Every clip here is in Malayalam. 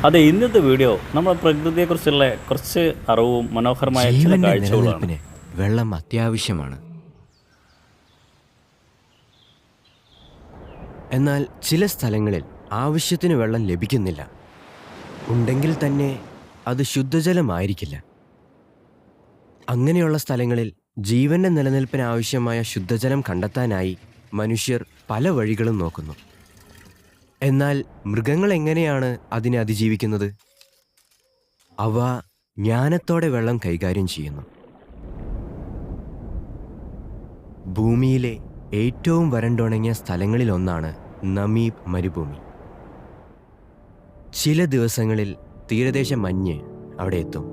അതെ, ഇന്നത്തെ വീഡിയോ നമ്മുടെ പ്രകൃതിയെക്കുറിച്ചുള്ള കുറച്ച് അറിവും മനോഹരമായ ചില ജീവന്റെ കാഴ്ചകളാണ്. നിലനിൽപ്പിന് വെള്ളം അത്യാവശ്യമാണ്. എന്നാൽ ചില സ്ഥലങ്ങളിൽ ആവശ്യത്തിന് വെള്ളം ലഭിക്കുന്നില്ല. ഉണ്ടെങ്കിൽ തന്നെ അത് ശുദ്ധജലമായിരിക്കില്ല. അങ്ങനെയുള്ള സ്ഥലങ്ങളിൽ ജീവന്റെ നിലനിൽപ്പിന് ആവശ്യമായ ശുദ്ധജലം കണ്ടെത്താനായി മനുഷ്യർ പല വഴികളും നോക്കുന്നു. എന്നാൽ മൃഗങ്ങൾ എങ്ങനെയാണ് അതിനെ അതിജീവിക്കുന്നത്? അവ ജ്ഞാനത്തോടെ വെള്ളം കൈകാര്യം ചെയ്യുന്നു. ഭൂമിയിലെ ഏറ്റവും വരണ്ടുണങ്ങിയ സ്ഥലങ്ങളിലൊന്നാണ് നമീബ് മരുഭൂമി. ചില ദിവസങ്ങളിൽ തീരദേശ മഞ്ഞ് അവിടെ എത്തും.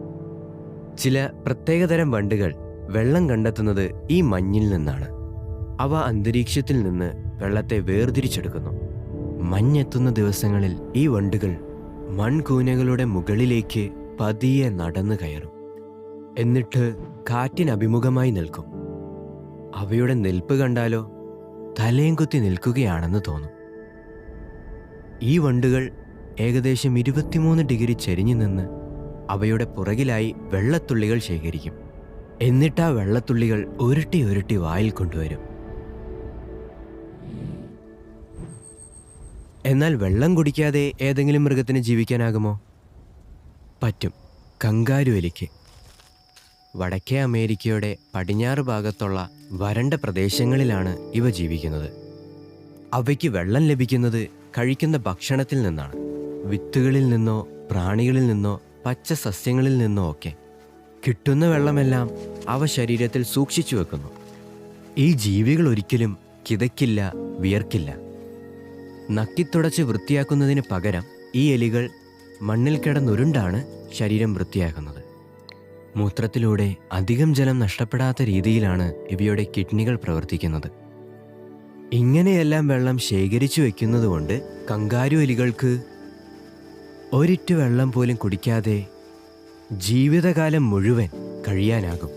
ചില പ്രത്യേകതരം വണ്ടുകൾ വെള്ളം കണ്ടെത്തുന്നത് ഈ മഞ്ഞിൽ നിന്നാണ്. അവ അന്തരീക്ഷത്തിൽ നിന്ന് വെള്ളത്തെ വേർതിരിച്ചെടുക്കുന്നു. മഞ്ഞെത്തുന്ന ദിവസങ്ങളിൽ ഈ വണ്ടുകൾ മൺകൂനകളുടെ മുകളിലേക്ക് പതിയെ നടന്നു കയറും. എന്നിട്ട് കാറ്റിനഭിമുഖമായി നിൽക്കും. അവയുടെ നിൽപ്പ് കണ്ടാലോ തലയും കുത്തി നിൽക്കുകയാണെന്ന് തോന്നും. ഈ വണ്ടുകൾ ഏകദേശം 23 ഡിഗ്രി ചെരിഞ്ഞു നിന്ന് അവയുടെ പുറകിലായി വെള്ളത്തുള്ളികൾ ശേഖരിക്കും. എന്നിട്ട് ആ വെള്ളത്തുള്ളികൾ ഉരുട്ടി ഉരുട്ടി വായിൽ കൊണ്ടുവരും. എന്നാൽ വെള്ളം കുടിക്കാതെ ഏതെങ്കിലും മൃഗത്തിന് ജീവിക്കാനാകുമോ? പറ്റും. കങ്കാരു എലിക്ക്. വടക്കേ അമേരിക്കയുടെ പടിഞ്ഞാറ് ഭാഗത്തുള്ള വരണ്ട പ്രദേശങ്ങളിലാണ് ഇവ ജീവിക്കുന്നത്. അവയ്ക്ക് വെള്ളം ലഭിക്കുന്നത് കഴിക്കുന്ന ഭക്ഷണത്തിൽ നിന്നാണ്. വിത്തുകളിൽ നിന്നോ പ്രാണികളിൽ നിന്നോ പച്ച സസ്യങ്ങളിൽ നിന്നോ ഒക്കെ. കിട്ടുന്ന വെള്ളമെല്ലാം അവ ശരീരത്തിൽ സൂക്ഷിച്ചു വെക്കുന്നു. ഈ ജീവികൾ ഒരിക്കലും കിതയ്ക്കില്ല, വിയർക്കില്ല. നക്കിത്തുടച്ച് വൃത്തിയാക്കുന്നതിന് പകരം ഈ എലികൾ മണ്ണിൽ കിടന്നുരുണ്ടാണ് ശരീരം വൃത്തിയാക്കുന്നത്. മൂത്രത്തിലൂടെ അധികം ജലം നഷ്ടപ്പെടാത്ത രീതിയിലാണ് ഇവയുടെ കിഡ്നികൾ പ്രവർത്തിക്കുന്നത്. ഇങ്ങനെയെല്ലാം വെള്ളം ശേഖരിച്ചു വയ്ക്കുന്നതുകൊണ്ട് കങ്കാരു എലികൾക്ക് ഒരിറ്റു വെള്ളം പോലും കുടിക്കാതെ ജീവിതകാലം മുഴുവൻ കഴിയാനാകും.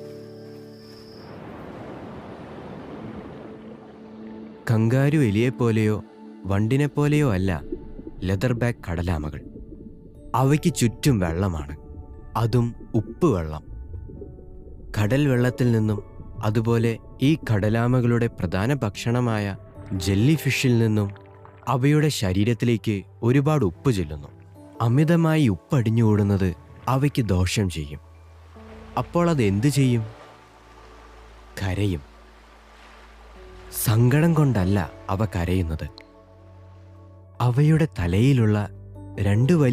കങ്കാരു എലിയെപ്പോലെയോ വണ്ടിനെപ്പോലെയോ അല്ല ലെതർ ബാക്ക് കടലാമകൾ. അവയ്ക്ക് ചുറ്റും വെള്ളമാണ്, അതും ഉപ്പ് വെള്ളം. കടൽ വെള്ളത്തിൽ നിന്നും അതുപോലെ ഈ കടലാമകളുടെ പ്രധാന ഭക്ഷണമായ ജെല്ലി ഫിഷിൽ നിന്നും അവയുടെ ശരീരത്തിലേക്ക് ഒരുപാട് ഉപ്പ് ചെല്ലുന്നു. അമിതമായി ഉപ്പടിഞ്ഞുകൂടുന്നത് അവയ്ക്ക് ദോഷം ചെയ്യും. അപ്പോൾ അത് എന്തു ചെയ്യും? കരയും. സങ്കടം കൊണ്ടല്ല അവ കരയുന്നത്. അവയുടെ തലയിലുള്ള 2 വലിയ